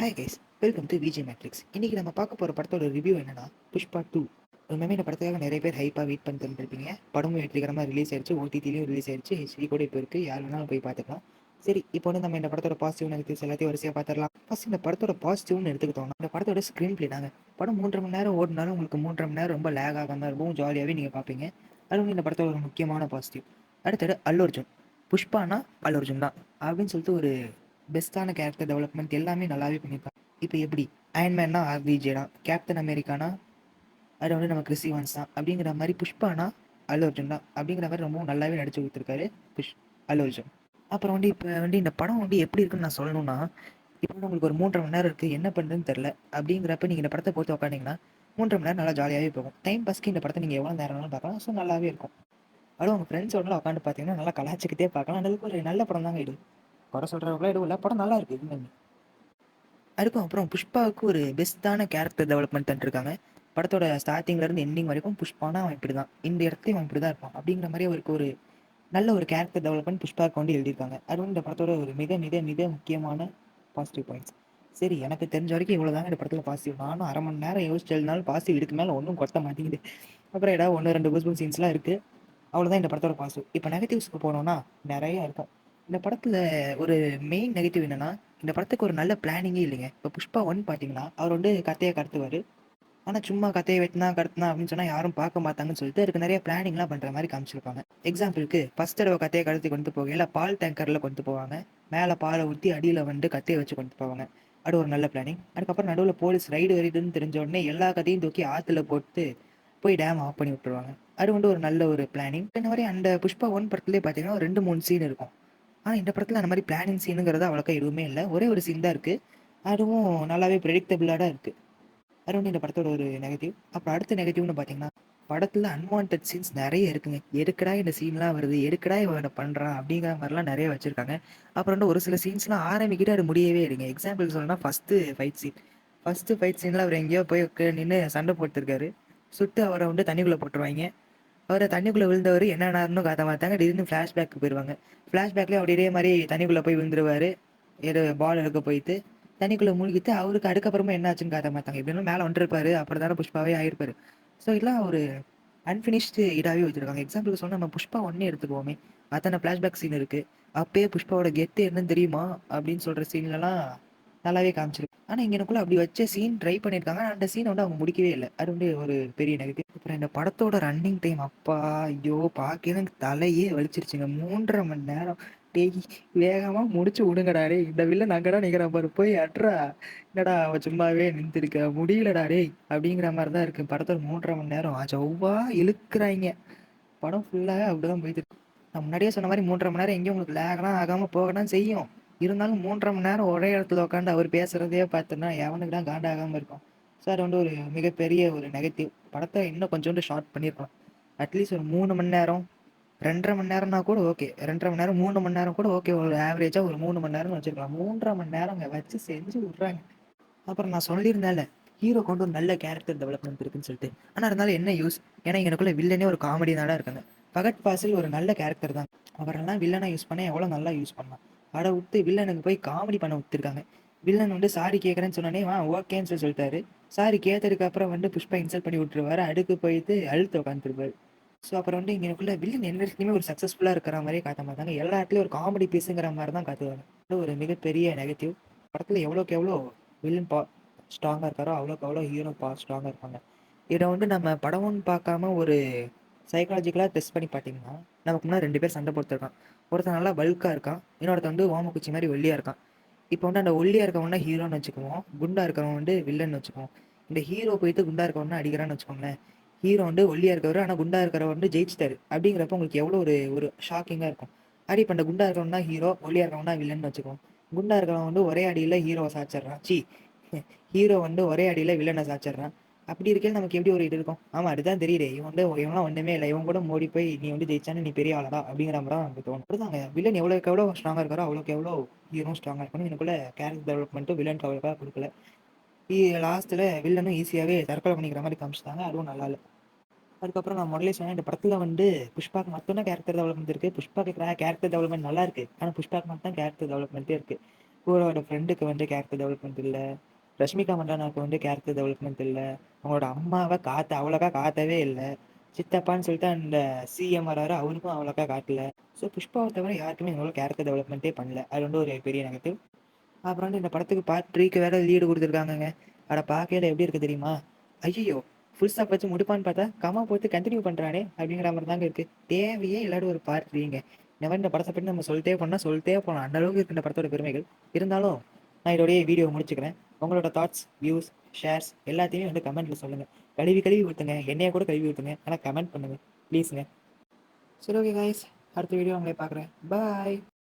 Hi guys, welcome to VJ Matrix. இன்னைக்கு நம்ம பார்க்க போகிற படத்தோட ரிவ்யூ என்னன்னா புஷ்பா 2. உண்மையுமே இந்த படத்துக்காக நிறைய பேர் ஹைப்பாக வெயிட் பண்ணிட்டு இருப்பீங்க. படமும் வெற்றிகரமாக ரிலீஸ் ஆயிடுச்சு, ஓடிடிலையும் ரிலீஸ் ஆயிடுச்சு, ஹெச்டி கூட இப்போ இருக்குது, யார் வேணாலும் போய் பார்த்துக்கலாம். சரி, இப்போ வந்து நம்ம இந்த படத்தோட பாசிட்டிவ் நெகட்டிவ்ஸ் எல்லாத்தையும் வரிசையாக பார்த்துடலாம். ஃபர்ஸ்ட் இந்த படத்தோட பாசிட்டிவ்னு எடுத்துக்கிட்டோம்னா இந்த படத்தோட ஸ்க்ரீன் பிளே தாங்க. படம் 3.5 மணி நேரம் ஓடினாலும் உங்களுக்கு 3.5 மணி நேரம் ரொம்ப லேக் ஆகாமல் இருக்கும், ஜாலியாகவே நீங்கள் பார்ப்பீங்க. அதுவும் இந்த படத்தோட ஒரு முக்கியமான பாசிட்டிவ். அடுத்தது அல்லு அர்ஜுன். புஷ்பானா அல்லு அர்ஜுன் தான் அப்படின்னு சொல்லிட்டு ஒரு பெஸ்ட்டான கேரக்டர் டெவலப்மெண்ட் எல்லாமே நல்லாவே பண்ணியிருக்காங்க. இப்போ எப்படி அயன்மேன்னா ஆர்விஜே தான், கேப்டன் அமெரிக்கானா அது வந்து நம்ம கிறிஸ் ஈவன்ஸ் தான், அப்படிங்கிற மாதிரி புஷ்பானா அல்லு அர்ஜுன் தான் அப்படிங்கிற மாதிரி ரொம்பவும் நல்லாவே நடிச்சு கொடுத்துருக்காரு அல்லு அர்ஜுன். அப்புறம் வந்து இப்போ வந்து இந்த படம் வந்து எப்படி இருக்குன்னு நான் சொல்லணும்னா, இப்போ வந்து உங்களுக்கு ஒரு 3.5 மணி நேரம் இருக்குது, என்ன பண்ணுறதுன்னு தெரில அப்படிங்கிறப்ப நீங்கள் இந்த படத்தை போட்டு உட்காண்டிங்கன்னா 3.5 மணி நேரம் நல்லா ஜாலியாகவே போகும். டைம் பாஸ்க்கு இந்த படத்தை நீங்கள் எவ்வளோ நேரம்னாலும் பார்க்கலாம். ஸோ நல்லாவே இருக்கும். அதுவும் உங்கள் ஃப்ரெண்ட்ஸோடலாம் உட்காந்து பார்த்தீங்கன்னா நல்லா கலாச்சிக்கிட்டே பார்க்கலாம். அந்தளவுக்கு ஒரு நல்ல படம் தாங்க இது. குறை சொல்கிறவங்களாம் எதுவும் இல்லை, படம் நல்லா இருக்குது. இதுமாதிரி அதுக்கும் அப்புறம் புஷ்பாவுக்கு ஒரு பெஸ்ட்டான கேரக்டர் டெவலப்மெண்ட் தந்துருக்காங்க. படத்தோட ஸ்டார்டிங்லேருந்து எண்டிங் வரைக்கும் புஷ்பானா அவன் இப்படி தான், இந்த இடத்துலையும் அவன் இப்படி தான் இருப்பான் அப்படிங்கிற மாதிரி அவருக்கு ஒரு நல்ல ஒரு கேரக்டர் டெவலப்மெண்ட் புஷ்பாவுக்கு வந்து எழுதியிருக்காங்க. அது வந்து இந்த படத்தோட ஒரு மிக மிக மிக முக்கியமான பாசிட்டிவ் பாயிண்ட்ஸ். சரி, எனக்கு தெரிஞ்ச வரைக்கும் இவ்வளோ தாங்க இந்த படத்தில் பாசிட்டிவ். நானும் அரை மணி நேரம் யோசிச்சு எழுதினாலும் பாசிட்டிவ் இதுக்கு மேலே ஒன்றும் கொட்ட மாட்டேங்குது. அப்புறம் ஏதாவது 1-2 கூஸ்பல் சீன்ஸ்லாம் இருக்குது, அவ்வளோதான் இந்த படத்தோட பாசிட்டிவ். இப்போ நெகட்டிவ்ஸ்க்கு போனோம்னா நிறையா இருக்கும். இந்த படத்தில் ஒரு மெயின் நெகட்டிவ் என்னன்னா, இந்த படத்துக்கு ஒரு நல்ல பிளானிங்கே இல்லைங்க. இப்போ புஷ்பா 1 பார்த்தீங்கன்னா அவர் வந்து கதையை கடத்துவார். ஆனால் சும்மா கதையை வெட்டினா கடத்தினா அப்படின்னு சொன்னால் யாரும் பார்க்க மாட்டாங்கன்னு சொல்லிட்டு அதுக்கு நிறைய பிளானிங்லாம் பண்ணுற மாதிரி காமிச்சிருப்பாங்க. எக்ஸாம்பிளுக்கு ஃபர்ஸ்ட் தடவை கதையை கடத்தி கொண்டு போகையில் பால் டேங்கரில் கொண்டு போவாங்க. மேலே பாலை ஊற்றி அடியில் வந்து கத்தையை வச்சு கொண்டு போவாங்க. அது ஒரு நல்ல பிளானிங். அதுக்கப்புறம் நடுவில் போலீஸ் ரைடு வருதுன்னு தெரிஞ்ச உடனே எல்லா கதையும் தூக்கி ஆற்றுல போட்டு போய் டேம் ஆஃப் பண்ணி விட்டுருவாங்க. அது வந்து ஒரு நல்ல ஒரு பிளானிங். இந்த மாதிரி அந்த புஷ்பா 1 படத்துலேயே பார்த்தீங்கன்னா 2-3 சீன் இருக்கும். ஆனால் இந்த படத்தில் அந்த மாதிரி பிளானிங் சீனுங்கிறது அவ்வளோக்கா எதுவுமே இல்லை. ஒரே ஒரு சீன் தான் இருக்குது, அதுவும் நல்லாவே ப்ரெடிக்டபிளாக தான் இருக்குது. அது வந்து இந்த படத்தோட ஒரு நெகட்டிவ். அப்புறம் அடுத்த நெகட்டிவ்னு பார்த்தீங்கன்னா, படத்தில் அன்வான்ட் சீன்ஸ் நிறைய இருக்குங்க. எதுக்குடா இந்த சீன்லாம் வருது, எதுக்குடா இவன் பண்ணுறான் அப்படிங்கிற மாதிரிலாம் நிறைய வச்சுருக்காங்க. அப்புறம் வந்து ஒரு சில சீன்ஸ்லாம் ஆரம்பிக்கிட்டு அது முடியவே இல்லைங்க. எக்ஸாம்பிள் சொல்லணும்னா ஃபஸ்ட்டு ஃபைட் சீனில் அவர் எங்கேயோ போய் நின்று சண்டை போட்டுருக்காரு. சுட்டு அவரை வந்து தண்ணிக்குள்ளே போட்டுருவாங்க. அவரை தண்ணிக்குள்ளே விழுந்தவர் என்னென்னு காட்ட மாட்டாங்க, திடீர்னு ஃப்ளாஷ்பேக்கு போயிடுவாங்க. ஃப்ளாஷ்பேக்லேயே அவர் இதே மாதிரி தண்ணிக்குள்ளே போய் விழுந்துருவார். ஏதோ பால் எடுக்க போயிட்டு தண்ணிக்குள்ளே மூழ்கிட்டு அவருக்கு அதுக்கப்புறமா என்ன ஆச்சுன்னு காட்ட மாட்டாங்க. எப்படின்னா மேலே வந்துருப்பாரு, அப்புறம் தானே புஷ்பாவே ஆயிருப்பாரு. ஸோ இதெல்லாம் ஒரு அன்ஃபினிஷ்டு இதாகவே வச்சுருக்காங்க. எக்ஸாம்பிளுக்கு சொன்னால் நம்ம புஷ்பா 1 எடுத்துக்குவோமே, அத்தனை ஃப்ளாஷ்பேக் சீன் இருக்குது. அப்பயே புஷ்பாவோட கெத்து என்னன்னு தெரியுமா அப்படின்னு சொல்கிற சீன்லலாம் நல்லாவே காமிச்சிருக்கு. ஆனால் இங்கே எனக்குள்ள அப்படி வச்ச சீன் ட்ரை பண்ணியிருக்காங்க, அந்த சீனை வந்து அவங்க முடிக்கவே இல்லை. அது வந்து ஒரு பெரிய நெகட்டிவ். அப்புறம் இந்த படத்தோட ரன்னிங் டைம், அப்பா ஐயோ பார்க்க எனக்கு தலையே வலிச்சிருச்சுங்க. 3.5 மணி நேரம். டேய், வேகமாக முடிச்சு விடுங்கடா டே, இந்த வில்லன் அங்கடா நிற்கிறான் பாரு, போய் அட்ரா, என்னடா அவன் சும்மாவே நின்றுருக்க முடியலடா டேய் அப்படிங்கிற மாதிரி தான் இருக்குது. படத்தோட 3.5 மணி நேரம் செவ்வா இழுக்கிறாங்க. படம் ஃபுல்லாக அப்படிதான் போயிட்டு இருக்கு. நான் முன்னாடியே சொன்ன மாதிரி 3.5 மணி நேரம் எங்கேயும் உங்களுக்கு லேகலாம் ஆகாமல் போக தான் செய்யும். இருந்தாலும் 3.5 மணி நேரம் ஒரே இடத்துல உட்காந்து அவர் பேசுகிறதே பார்த்தோன்னா எவனுக்கு தான் காண்டாகாமல் இருக்கும். ஸோ அது வந்து ஒரு மிகப்பெரிய ஒரு நெகட்டிவ். படத்தை இன்னும் கொஞ்சோண்டு ஷார்ட் பண்ணியிருக்கலாம். அட்லீஸ்ட் ஒரு 3 மணி நேரம், 2.5 மணி நேரம்னா கூட ஓகே. 2.5 மணி நேரம், 3 மணி நேரம் கூட ஓகே. ஒரு ஆவரேஜாக ஒரு 3 மணி நேரம்னு வச்சுருக்கலாம். 3.5 மணி நேரங்க வச்சு செஞ்சு விட்றாங்க. அப்புறம் நான் சொல்லியிருந்தேன்ல, ஹீரோ கொண்டு ஒரு நல்ல கேரக்டர் டெவலப்மெண்ட் இருக்குன்னு சொல்லிட்டு. ஆனால் இருந்தாலும் என்ன யூஸ்? ஏன்னா எனக்குள்ள வில்லனே ஒரு காமெடி தான் இருக்காங்க. ஃபகத் ஃபாசில் ஒரு நல்ல கேரக்டர் தான். அவரெல்லாம் வில்லனை யூஸ் பண்ண எவ்வளோ நல்லா யூஸ் பண்ணலாம். அதை விட்டு வில்லனுக்கு போய் காமெடி பண்ண விட்டுருக்காங்க. வில்லன் வந்து சாரி கேட்குறேன்னு சொன்னோன்னே ஓகேன்னு சொல்லிட்டாரு. சாரி கேட்டதுக்கு அப்புறம் வந்து புஷ்பா இன்சல்ட் பண்ணி விட்டுருவாரு. அடுக்கு போயிட்டு அழுத்து உட்காந்துருப்பாரு. ஸோ அப்புறம் வந்து இங்கே எனக்குள்ள வில்லன் எல்லாத்துலேயுமே ஒரு சக்ஸஸ்ஃபுல்லாக இருக்கிற மாதிரியே காட்ட மாட்டாங்க. எல்லா இடத்துலையும் ஒரு காமெடி பீஸுங்கிற மாதிரி தான் காட்டுவாங்க. இது ஒரு மிகப்பெரிய நெகட்டிவ். படத்தில் எவ்வளோக்கு எவ்வளோ வில்லன் ஸ்ட்ராங்காக இருக்காரோ அவ்வளோக்கு அவ்வளோ ஹீரோ ஸ்ட்ராங்காக இருப்பாங்க. இதை வந்து நம்ம படம்னு பார்க்காம ஒரு சைக்காலஜிக்கலாக டெஸ்ட் பண்ணி பார்த்தீங்கன்னா, நமக்கு முன்னாடி 2 பேர் சண்டை போட்டுருக்கான். ஒருத்தன் நல்லா பல்காக இருக்கான், இன்னொருத்தன் வந்து ஓமக்குச்சி மாதிரி ஒல்லியாக இருக்கான். இப்போ வந்து அந்த ஒல்லியாக இருக்கவன் ஹீரோன்னு வச்சுக்குவோம், குண்டா இருக்கவன் வந்து வில்லன் வச்சுக்குவோம். இந்த ஹீரோ போயிட்டு குண்டா இருக்கவன் அடிக்கிறான்னு வச்சுக்கோங்களேன். ஹீரோ வந்து ஒல்லியாக இருக்கவர், ஆனால் குண்டா இருக்கிறவர் வந்து ஜெயிச்சிட்டாரு அப்படிங்கிறப்ப உங்களுக்கு எவ்வளோ ஒரு ஒரு ஷாக்கிங்காக இருக்கும். அடி இப்போ அந்த குண்டா இருக்கவன் தான் ஹீரோ, ஒல்லியாக இருக்கவன் தான் வில்லன் வச்சுக்குவோம். குண்டா இருக்கவன் வந்து ஒரே அடியில் ஹீரோவை சாச்சிட்றான். ஹீரோ வந்து ஒரே அடியில் வில்லனை சாச்சிட்றான். அப்படி இருக்கையில் நமக்கு எப்படி ஒரு இது இருக்கும்? ஆமாம், அதுதான் தெரியுது, இவன் வந்து இவன்லாம் ஒன்றுமே இல்லை, இவன் கூட மோடி போய் நீ வந்து ஜெயிச்சானு நீ பெரிய ஆளடா அப்படிங்கிற மாதிரி தான் நமக்கு தோணும். அப்படிதாங்க வில்லன் எவ்வளோக்கு எவ்வளோ ஸ்ட்ராங்காக இருக்காரோ அவ்வளோக்கு எவ்வளோ ஹீரோ ஸ்ட்ராங்காக இருக்கணும். எனக்குள்ள கேரக்டர் டெவலப்மெண்ட்டும் வில்லன் அவ்வளோக்காக கொடுக்கல. லாஸ்ட்டில் வில்லனும் ஈஸியாகவே தற்கொலை பண்ணிக்கிற மாதிரி காமிச்சிட்டாங்க. அதுவும் நல்லா இல்லை. அதுக்கப்புறம் நான் முதல்ல சொன்னேன், இந்த படத்தில் வந்து புஷ்பாக்கு மட்டும் தான் கேரக்டர் டெவலப்மெண்ட் இருக்குது. புஷ்பாக்கு கேரக்டர் டெவலப்மெண்ட் நல்லா இருக்குது, ஆனால் புஷ்பாக்கு மட்டும் தான் கேரக்டர் டெவலப்மெண்ட்டே இருக்குது. கூரோட ஃப்ரெண்டுக்கு வந்து கேரக்டர் டெவலப்மெண்ட் இல்லை. ரஷ்மிகா மண்டனாவுக்கு வந்து கேரக்டர் டெவலப்மெண்ட் இல்லை. அவங்களோட அம்மாவை அவ்வளோக்கா காட்டவே இல்லை. சித்தப்பான்னு சொல்லிட்டு அந்த சிஎம் வராரு, அவருக்கும் அவ்வளோக்கா காட்டல. ஸோ புஷ்பாவை தவிர யாருக்குமே எங்களோட கேரக்டர் டெவலப்மெண்ட்டே பண்ணல. அது வந்து ஒரு பெரிய நெகட்டிவ். அப்புறம் வந்து இந்த படத்துக்கு பார்ட் 3க்கு வேற லீடு கொடுத்துருக்காங்கங்க. அட பார்க்கையில எப்படி இருக்கு தெரியுமா? ஐயோ, ஃபுல் ஸ்டாப் வச்சு முடிப்பான்னு பார்த்தா கமா போட்டு கண்டினியூ பண்ணுறானே அப்படிங்கிற மாதிரி தாங்க இருக்குது. தேவையே இல்லாத ஒரு பார்ட் 3ங்க. இந்த மாதிரி இந்த படத்தை பற்றி நம்ம சொல்லிட்டே போகலாம். அந்த அளவுக்கு இருக்கு இந்த படத்தோட பெருமைகள். இருந்தாலும் நான் இதோடய வீடியோ முடிச்சுக்கிறேன். உங்களோட தாட்ஸ், வியூஸ், ஷேர்ஸ் எல்லாத்தையுமே வந்து கமெண்ட்டில் சொல்லுங்கள். கழுவி ஊற்றுங்க, என்னைய கூட கழுவி ஊற்றுங்க, ஆனால் கமெண்ட் பண்ணுங்கள் ப்ளீஸுங்க. சரி, ஓகே காய்ஸ், அடுத்த வீடியோ உங்களை பார்க்குறேன். பாய்.